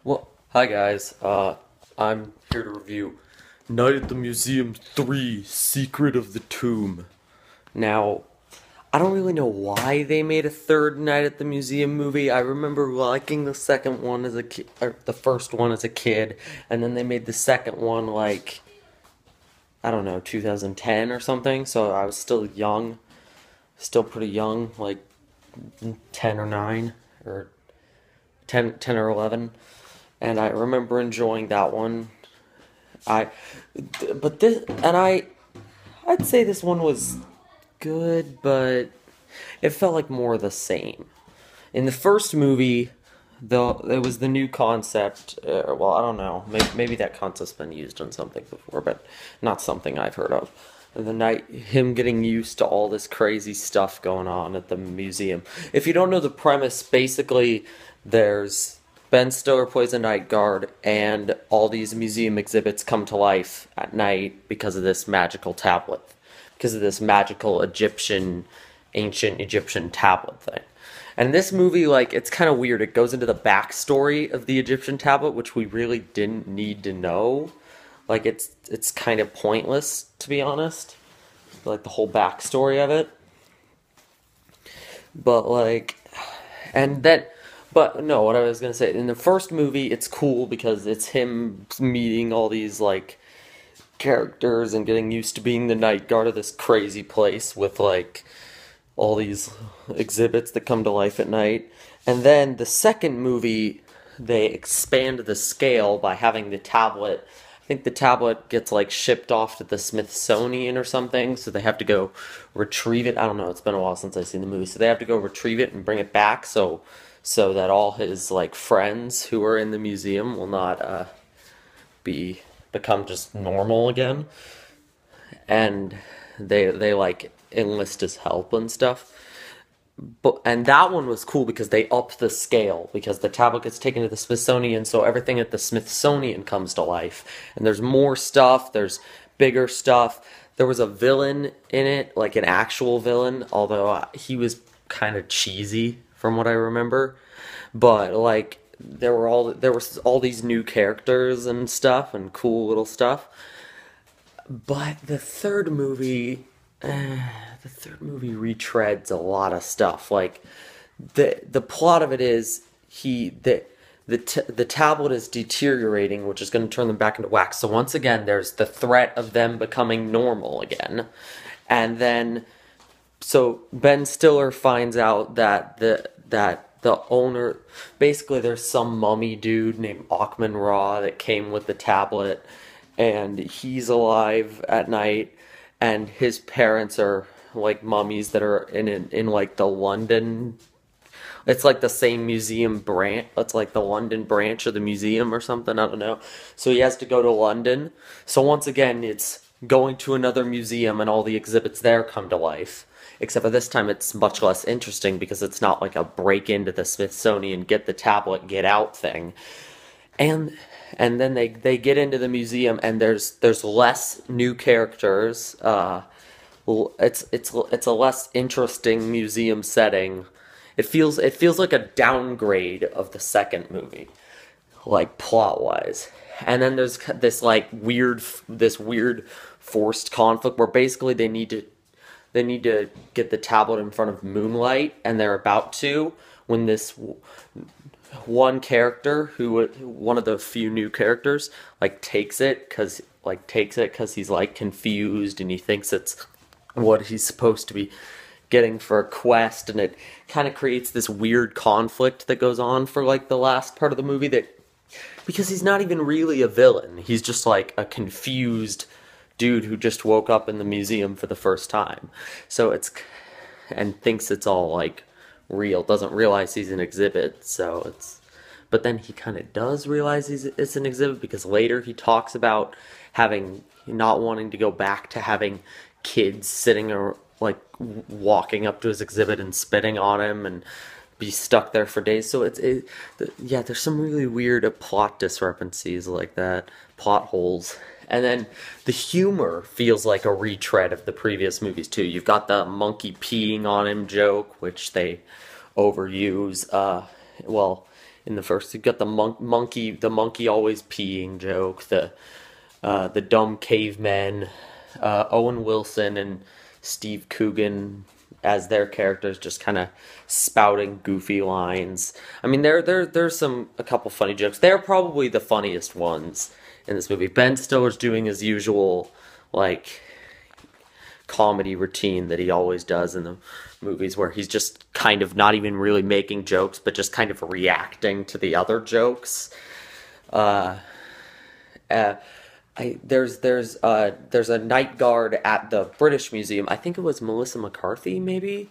Well, hi guys. I'm here to review Night at the Museum 3: Secret of the Tomb. Now, I don't really know why they made a third Night at the Museum movie. I remember liking the second one as a kid, or the first one as a kid, and then they made the second one like I don't know, 2010 or something. So I was still young, still pretty young, like 10 or 9 or 10 or 11. And I remember enjoying that one. I, but this, and I'd say this one was good, but it felt like more of the same. In the first movie, though, it was the new concept. Well, I don't know. Maybe that concept's been used on something before, but not something I've heard of. The night, him getting used to all this crazy stuff going on at the museum. If you don't know the premise, basically, there's Ben Stiller plays a night guard, and all these museum exhibits come to life at night because of this magical tablet, because of this magical ancient Egyptian tablet thing. And this movie, like, it's kind of weird. It goes into the backstory of the Egyptian tablet, which we really didn't need to know. Like, it's kind of pointless, to be honest. Like, the whole backstory of it. But, like, and then, but no, what I was gonna say, in the first movie, it's cool because it's him meeting all these, like, characters and getting used to being the night guard of this crazy place with, like, all these exhibits that come to life at night. And then the second movie, they expand the scale by having the tablet. I think the tablet gets like shipped off to the Smithsonian or something, so they have to go retrieve it. I don't know, it's been a while since I've seen the movie. So they have to go retrieve it and bring it back so that all his like friends who are in the museum will not be become just normal again. And they like enlist his help and stuff. And that one was cool because they upped the scale because the tablet gets taken to the Smithsonian, so everything at the Smithsonian comes to life. And there's more stuff, there's bigger stuff. There was a villain in it, like an actual villain, although he was kind of cheesy from what I remember. But like there was all these new characters and stuff and cool little stuff. But the third movie retreads a lot of stuff. Like the plot of it is the tablet is deteriorating, which is going to turn them back into wax. So once again, there's the threat of them becoming normal again, and then so Ben Stiller finds out that the owner, basically there's some mummy dude named Achman Ra that came with the tablet, and he's alive at night, and his parents are like mummies that are in like the London. It's like the same museum branch. It's like the London branch of the museum or something. I don't know. So he has to go to London. So once again, it's going to another museum, and all the exhibits there come to life. Except for this time, it's much less interesting because it's not like a break into the Smithsonian, get the tablet, get out thing. And and then they get into the museum, and there's less new characters. It's a less interesting museum setting. It feels like a downgrade of the second movie, like plot wise. And then there's this weird forced conflict where basically they need to get the tablet in front of moonlight, and they're about to when this one character one of the few new characters like takes it because he's like confused and he thinks it's what he's supposed to be getting for a quest, and it kind of creates this weird conflict that goes on for like the last part of the movie, that because he's not even really a villain, he's just like a confused dude who just woke up in the museum for the first time, so it's and thinks it's all like real, doesn't realize he's an exhibit. So it's, but then he kind of does realize it's an exhibit because later he talks about having not wanting to go back to having kids sitting or like walking up to his exhibit and spitting on him and be stuck there for days. So yeah, there's some really weird plot discrepancies like that, plot holes. And then the humor feels like a retread of the previous movies too. You've got the monkey peeing on him joke, which they overuse. Well, in the first. You got the monkey always peeing joke, the dumb cavemen, Owen Wilson and Steve Coogan as their characters just kind of spouting goofy lines. I mean, there's a couple funny jokes. They're probably the funniest ones in this movie. Ben Stiller's doing his usual like comedy routine that he always does in the movies, where he's just kind of not even really making jokes, but just kind of reacting to the other jokes. Uh, there's a night guard at the British Museum. I think it was Melissa McCarthy, maybe.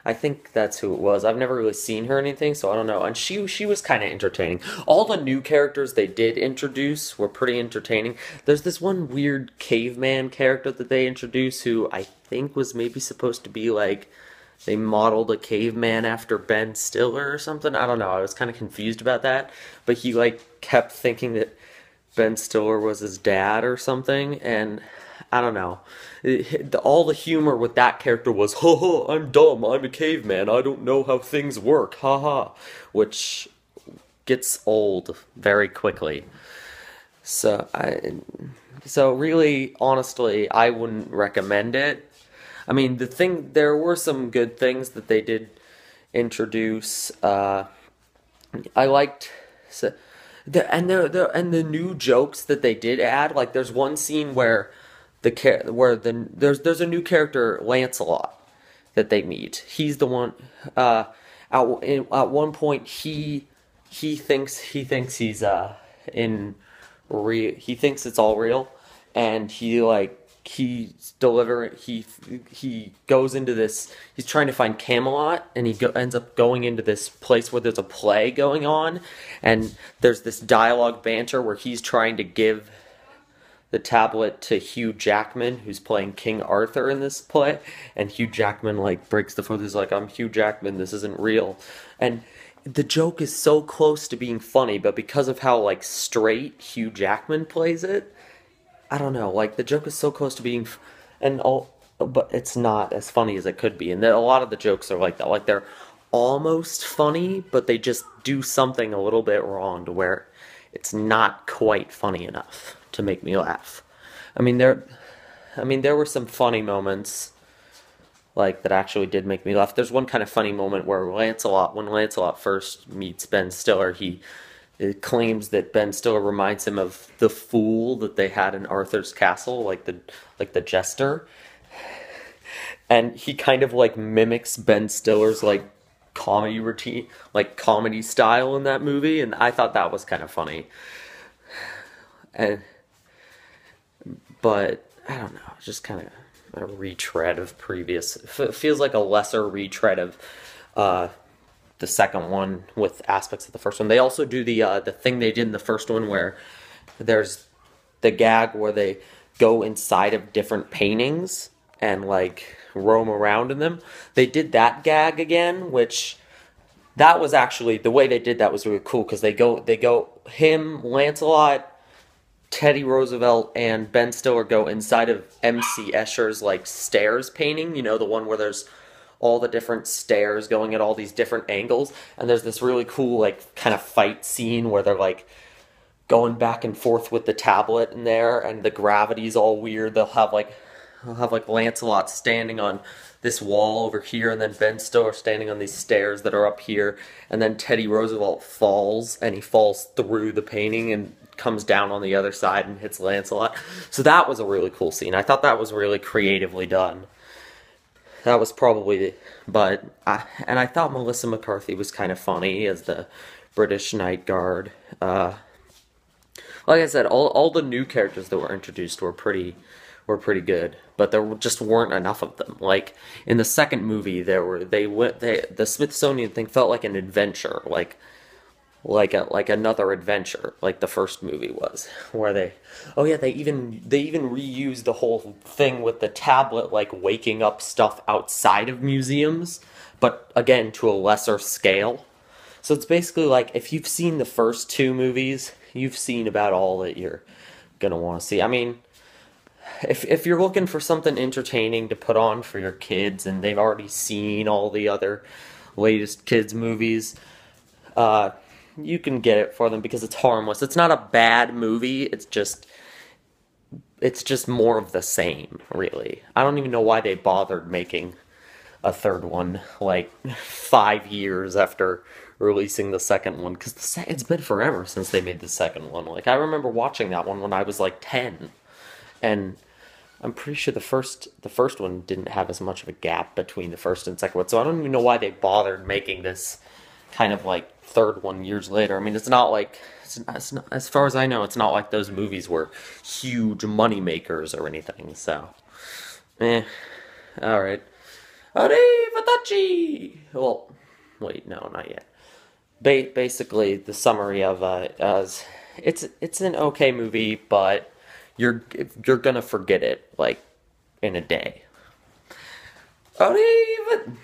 I think that's who it was. I've never really seen her or anything, so I don't know. And she was kind of entertaining. All the new characters they did introduce were pretty entertaining. There's this one weird caveman character that they introduced who I think was maybe supposed to be like they modeled a caveman after Ben Stiller or something. I don't know. I was kind of confused about that, but he like kept thinking that Ben Stiller was his dad or something, and I don't know. All the humor with that character was, ha ha, I'm dumb, I'm a caveman, I don't know how things work, ha ha, which gets old very quickly. So really, honestly, I wouldn't recommend it. I mean, there were some good things that they did introduce. I liked. So, the new jokes that they did add, like there's one scene where there's a new character, Lancelot, that they meet. He's the one at one point he thinks he's he thinks it's all real, and he goes into this. He's trying to find Camelot, and ends up going into this place where there's a play going on, and there's this dialogue banter where he's trying to give the tablet to Hugh Jackman, who's playing King Arthur in this play, and Hugh Jackman like breaks the fourth. He's like, "I'm Hugh Jackman. This isn't real," and the joke is so close to being funny, but because of how like straight Hugh Jackman plays it, I don't know, like, the joke is so close to being, but it's not as funny as it could be, and a lot of the jokes are like that, like, they're almost funny, but they just do something a little bit wrong to where it's not quite funny enough to make me laugh. I mean, there were some funny moments, like, that actually did make me laugh. There's one kind of funny moment where when Lancelot first meets Ben Stiller, it claims that Ben Stiller reminds him of the fool that they had in Arthur's castle, like the jester, and he kind of like mimics Ben Stiller's like comedy routine, like comedy style in that movie, and I thought that was kind of funny. But I don't know, just kind of a retread of previous. It feels like a lesser retread of the second one with aspects of the first one. They also do the thing they did in the first one where there's the gag where they go inside of different paintings and like roam around in them. They did that gag again, which that was actually the way they did that was really cool, because they go him, Lancelot, Teddy Roosevelt, and Ben Stiller go inside of M.C. Escher's like stairs painting, you know, the one where there's all the different stairs going at all these different angles, and there's this really cool like kind of fight scene where they're like going back and forth with the tablet in there, and the gravity's all weird. They'll have like Lancelot standing on this wall over here, and then Ben Stiller standing on these stairs that are up here, and then Teddy Roosevelt falls, and he falls through the painting and comes down on the other side and hits Lancelot. So that was a really cool scene. I thought that was really creatively done. That was probably, and I thought Melissa McCarthy was kind of funny as the British Night Guard. Like I said, all the new characters that were introduced were pretty good, but there just weren't enough of them. Like in the second movie, the Smithsonian thing felt like an adventure, like another adventure, like the first movie was, where they even reused the whole thing with the tablet, like waking up stuff outside of museums, but again to a lesser scale. So it's basically like, if you've seen the first two movies, you've seen about all that you're gonna want to see. I mean, if you're looking for something entertaining to put on for your kids and they've already seen all the other latest kids movies, you can get it for them because it's harmless. It's not a bad movie. It's just more of the same, really. I don't even know why they bothered making a third one like 5 years after releasing the second one because it's been forever since they made the second one. Like I remember watching that one when I was like 10, and I'm pretty sure the first one didn't have as much of a gap between the first and second one. So I don't even know why they bothered making this kind of like third one years later. I mean, it's not, as far as I know, it's not like those movies were huge money makers or anything. So, all right. Arrivederci! Well, wait, no, not yet. Basically, the summary of is it's an okay movie, but you're gonna forget it like in a day. Arrivederci!